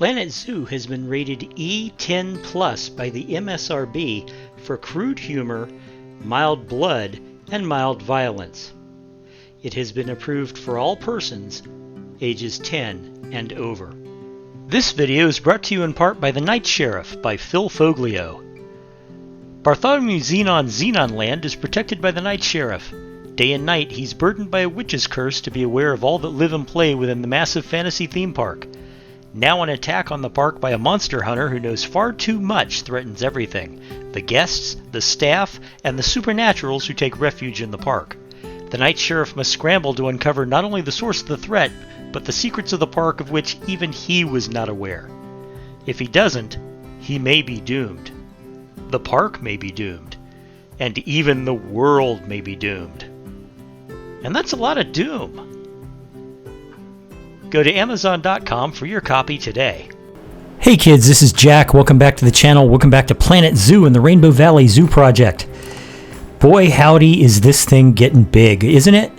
Planet Zoo has been rated E10 Plus by the MSRB for crude humor, mild blood, and mild violence. It has been approved for all persons ages 10 and over. This video is brought to you in part by The Night Sheriff by Phil Foglio. Bartholomew Xenon Land is protected by the Night Sheriff. Day and night, he's burdened by a witch's curse to be aware of all that live and play within the massive fantasy theme park. Now an attack on the park by a monster hunter who knows far too much threatens everything: the guests, the staff, and the supernaturals who take refuge in the park. The Night Sheriff must scramble to uncover not only the source of the threat, but the secrets of the park of which even he was not aware. If he doesn't, he may be doomed. The park may be doomed. And even the world may be doomed. And that's a lot of doom. Go to Amazon.com for your copy today. Hey kids, this is Jack. Welcome back to the channel. Welcome back to Planet Zoo and the Rainbow Valley Zoo Project. Boy, howdy, is this thing getting big, isn't it?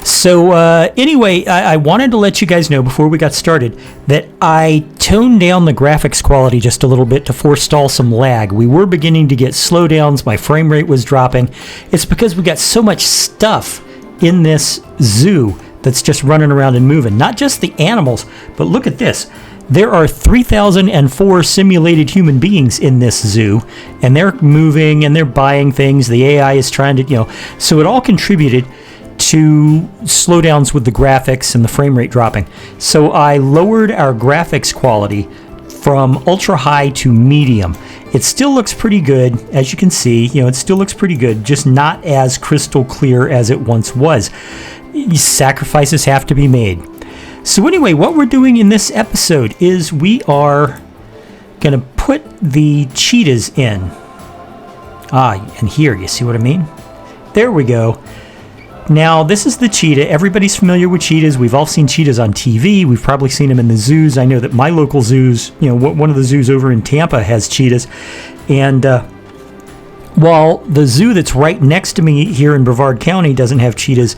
So anyway, I wanted to let you guys know before we got started that I toned down the graphics quality just a little bit to forestall some lag. We were beginning to get slowdowns. My frame rate was dropping. It's because we got so much stuff in this zoo that's just running around and moving. Not just the animals, but look at this. There are 3,004 simulated human beings in this zoo, and they're moving and they're buying things. The AI is trying to, so it all contributed to slowdowns with the graphics and the frame rate dropping. So I lowered our graphics quality from ultra high to medium. It still looks pretty good, as you can see. It still looks pretty good, just not as crystal clear as it once was. Sacrifices have to be made. So anyway, what we're doing in this episode is we are going to put the cheetahs in. And here, you see what I mean? There we go. Now, this is the cheetah. Everybody's familiar with cheetahs. We've all seen cheetahs on TV. We've probably seen them in the zoos. I know that my local zoos, one of the zoos over in Tampa has cheetahs. And while the zoo that's right next to me here in Brevard County doesn't have cheetahs,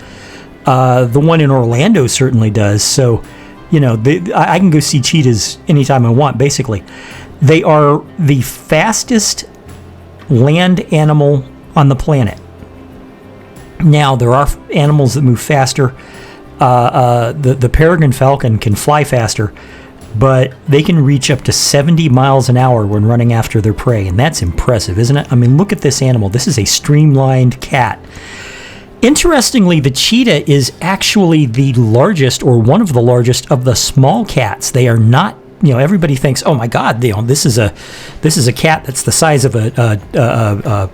the one in Orlando certainly does. So, I can go see cheetahs anytime I want, basically. They are the fastest land animal on the planet. Now, there are animals that move faster. The peregrine falcon can fly faster, but they can reach up to 70 miles an hour when running after their prey, and that's impressive, isn't it? I mean, look at this animal. This is a streamlined cat. Interestingly, the cheetah is actually the largest, or one of the largest, of the small cats. They are not, everybody thinks, oh my God, this is a cat that's the size of a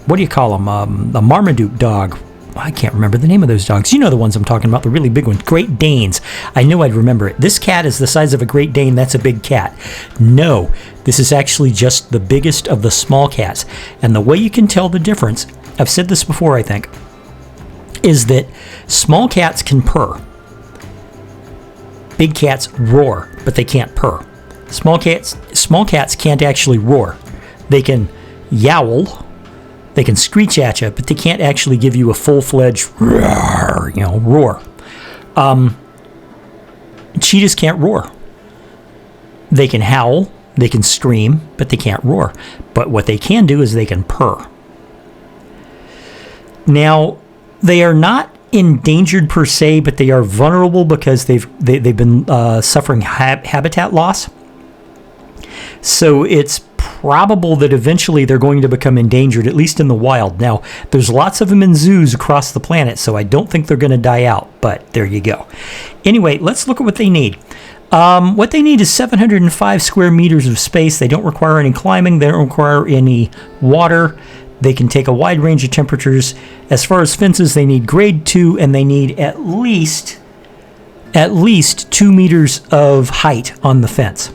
what do you call them? A Marmaduke dog. I can't remember the name of those dogs. You know the ones I'm talking about, the really big ones. Great Danes. I knew I'd remember it. This cat is the size of a Great Dane. That's a big cat. No, this is actually just the biggest of the small cats. And the way you can tell the difference, I've said this before, I think, is that small cats can purr. Big cats roar, but they can't purr. Small cats can't actually roar. They can yowl. They can screech at you, but they can't actually give you a full-fledged roar. Cheetahs can't roar. They can howl, they can scream, but they can't roar. But what they can do is they can purr. Now, they are not endangered per se, but they are vulnerable because they've been suffering habitat loss. So it's probable that eventually they're going to become endangered, at least in the wild. Now, there's lots of them in zoos across the planet, so I don't think they're going to die out, but there you go. Anyway, let's look at what they need. What they need is 705 square meters of space. They don't require any climbing. They don't require any water. They can take a wide range of temperatures. As far as fences, they need grade 2, and they need at least 2 meters of height on the fence.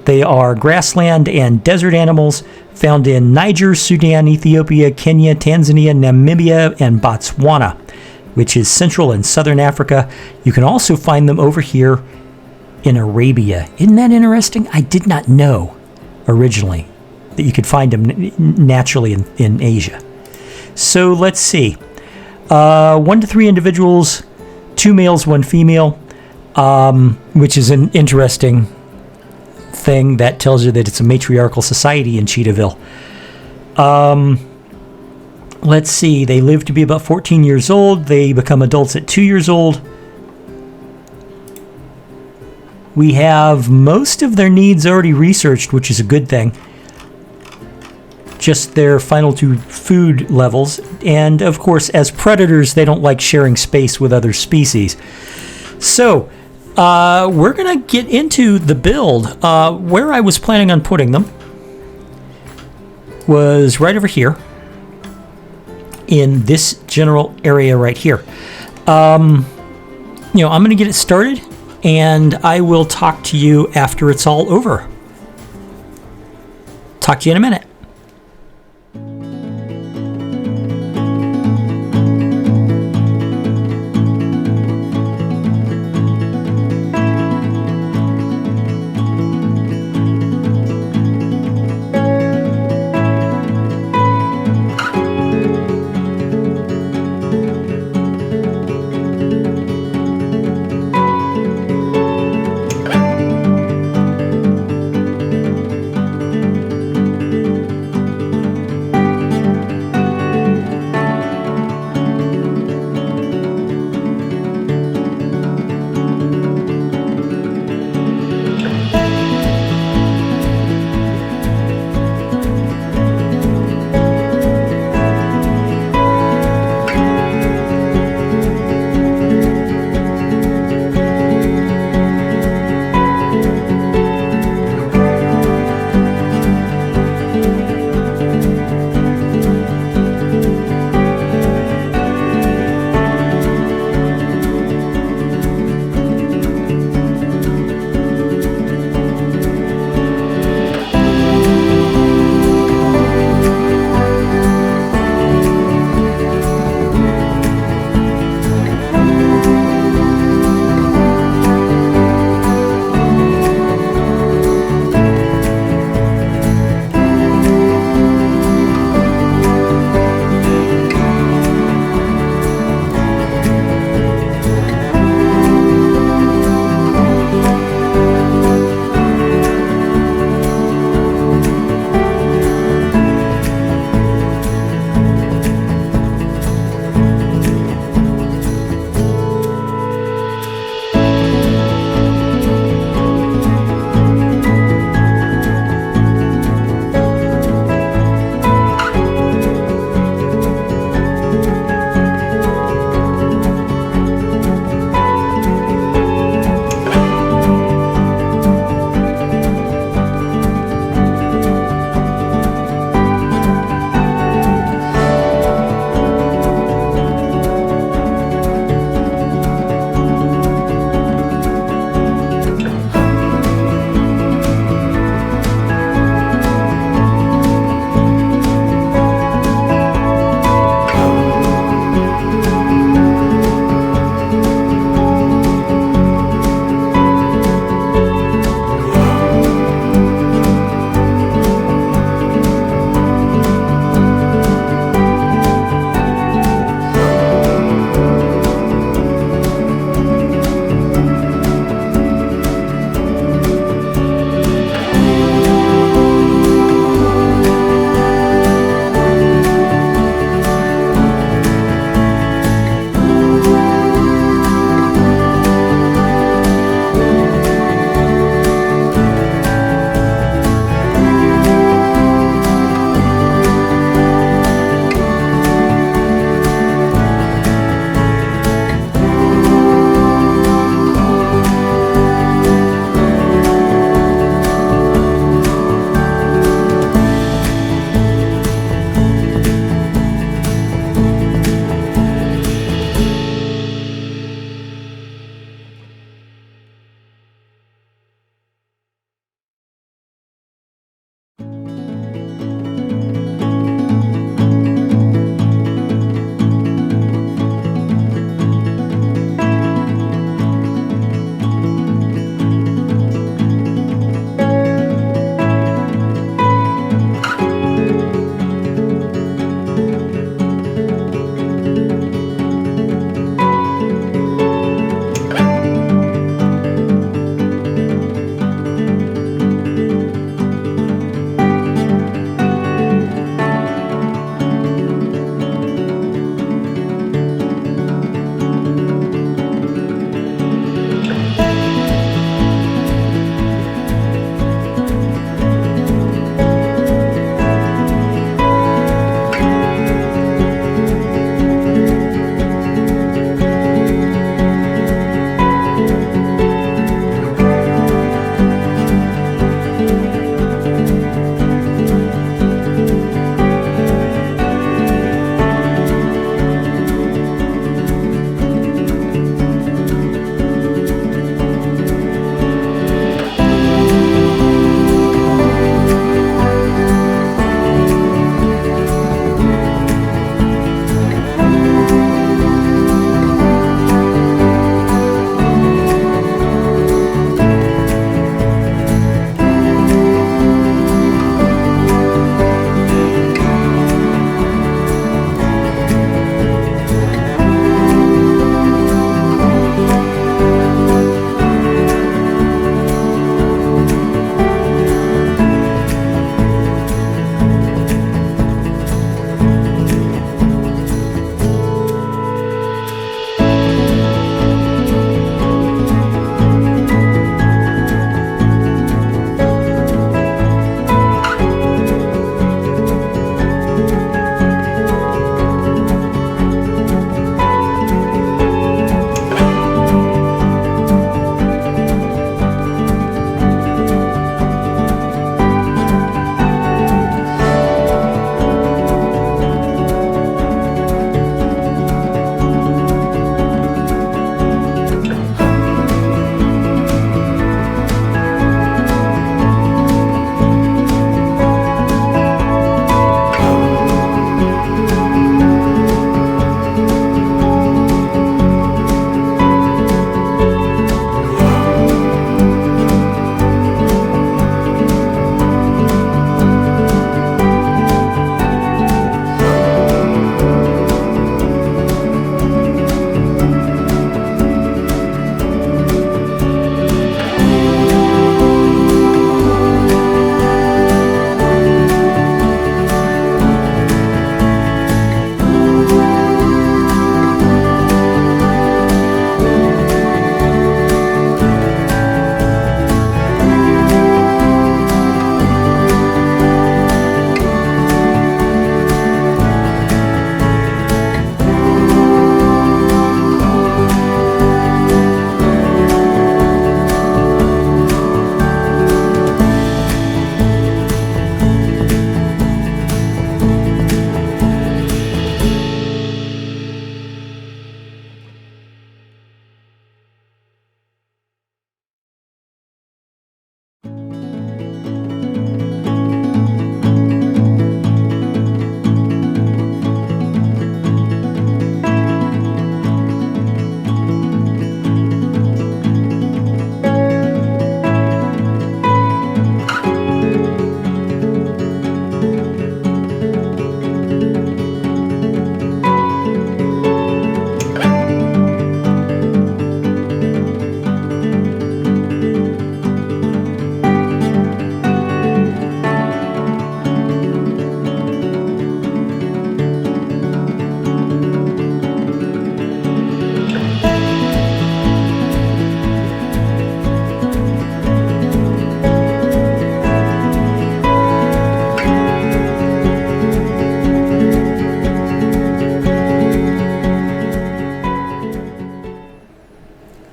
They are grassland and desert animals found in Niger, Sudan, Ethiopia, Kenya, Tanzania, Namibia, and Botswana, which is Central and Southern Africa. You can also find them over here in Arabia. Isn't that interesting? I did not know originally that you could find them naturally in Asia. So let's see. 1 to 3 individuals, 2 males, 1 female, which is an interesting thing that tells you that it's a matriarchal society in Cheetahville. Let's see, they live to be about 14 years old. They become adults at 2 years old. We have most of their needs already researched, which is a good thing. Just their final 2 food levels. And of course, as predators, they don't like sharing space with other species. So, we're going to get into the build. Where I was planning on putting them was right over here in this general area right here. I'm going to get it started, and I will talk to you after it's all over. Talk to you in a minute.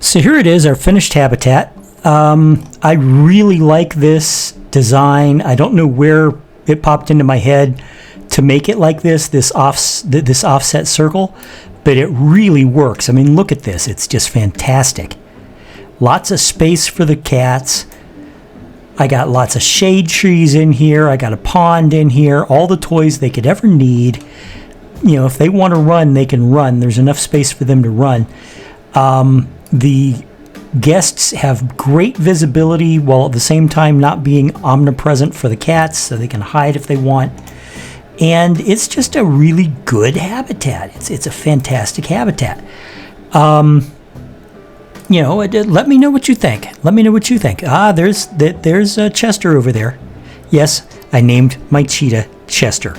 So here it is, our finished habitat. I really like this design. I don't know where it popped into my head to make it like this offset circle, but it really works. I mean, look at this. It's just fantastic. Lots of space for the cats. I got lots of shade trees in here. I got a pond in here. All the toys they could ever need. You know, if they want to run, they can run. There's enough space for them to run. The guests have great visibility while at the same time not being omnipresent for the cats, so they can hide if they want. And it's just a really good habitat. It's a fantastic habitat. You know, let me know what you think. Let me know what you think. There's Chester over there. Yes, I named my cheetah Chester.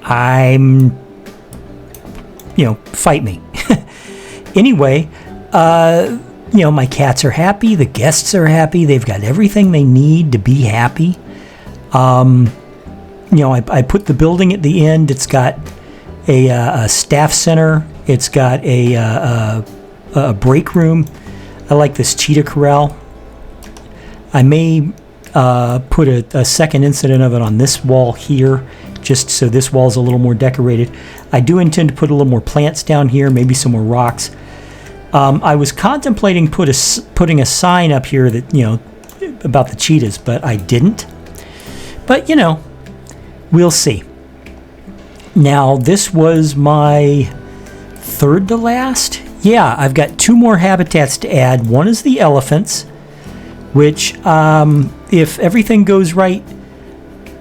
Fight me. Anyway, my cats are happy. The guests are happy. They've got everything they need to be happy. I put the building at the end. It's got a staff center. It's got a break room. I like this cheetah corral. I may put a second incident of it on this wall here, just so this wall's a little more decorated. I do intend to put a little more plants down here, maybe some more rocks. I was contemplating putting a sign up here that, about the cheetahs, but I didn't. But, we'll see. Now, this was my third to last. Yeah, I've got 2 more habitats to add. One is the elephants, which, if everything goes right,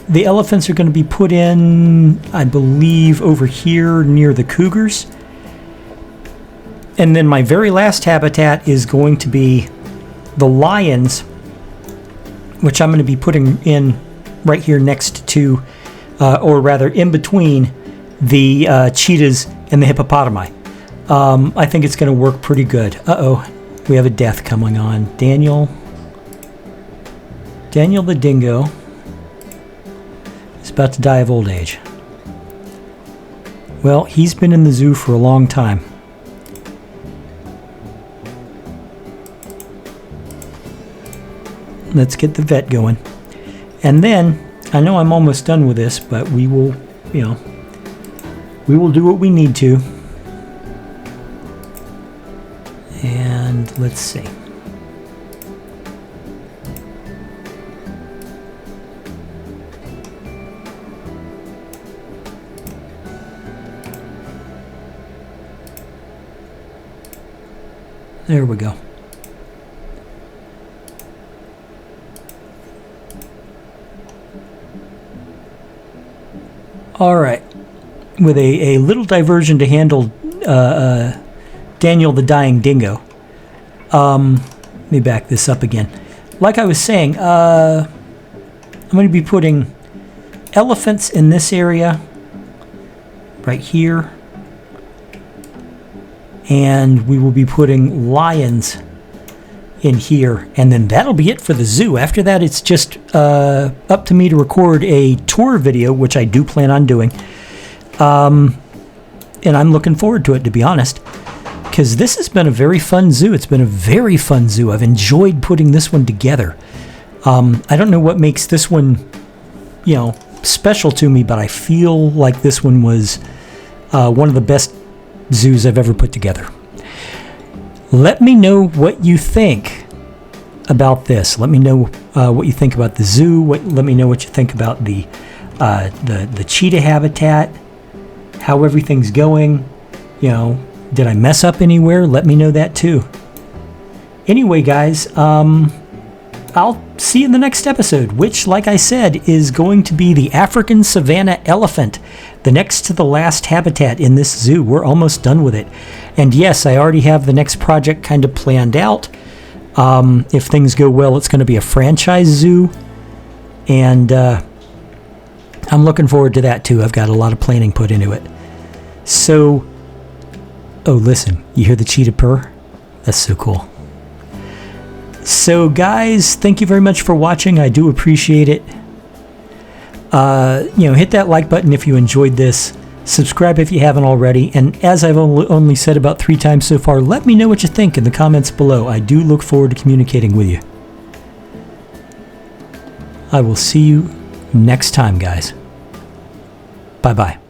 the elephants are going to be put in, I believe, over here near the cougars. And then my very last habitat is going to be the lions, which I'm going to be putting in right here next to, or rather in between the cheetahs and the hippopotami. I think it's going to work pretty good. Uh-oh, we have a death coming on. Daniel the dingo is about to die of old age. Well, he's been in the zoo for a long time. Let's get the vet going. And then, I know I'm almost done with this, but we will do what we need to. And let's see. There we go. All right. With a little diversion to handle Daniel the dying dingo. Let me back this up again. Like I was saying, I'm going to be putting elephants in this area, right here. And we will be putting lions in here. And then that'll be it for the zoo. After that, it's just up to me to record a tour video, which I do plan on doing. And I'm looking forward to it, to be honest. Because this has been a very fun zoo. It's been a very fun zoo. I've enjoyed putting this one together. I don't know what makes this one, special to me, but I feel like this one was one of the best zoos I've ever put together. Let me know what you think about this. Let me know what you think about the zoo. Let me know what you think about the cheetah habitat, how everything's going. Did I mess up anywhere? Let me know that too. Anyway, guys, I'll see you in the next episode, which, like I said, is going to be the African savanna elephant, the next to the last habitat in this zoo. We're almost done with it. And yes, I already have the next project kind of planned out. If things go well, it's going to be a franchise zoo. And I'm looking forward to that too. I've got a lot of planning put into it. So, oh, listen, you hear the cheetah purr? That's so cool. So, guys, thank you very much for watching. I do appreciate it. Hit that like button if you enjoyed this. Subscribe if you haven't already, and as I've only said about 3 times so far, let me know what you think in the comments below. I do look forward to communicating with you. I will see you next time, guys. Bye-bye.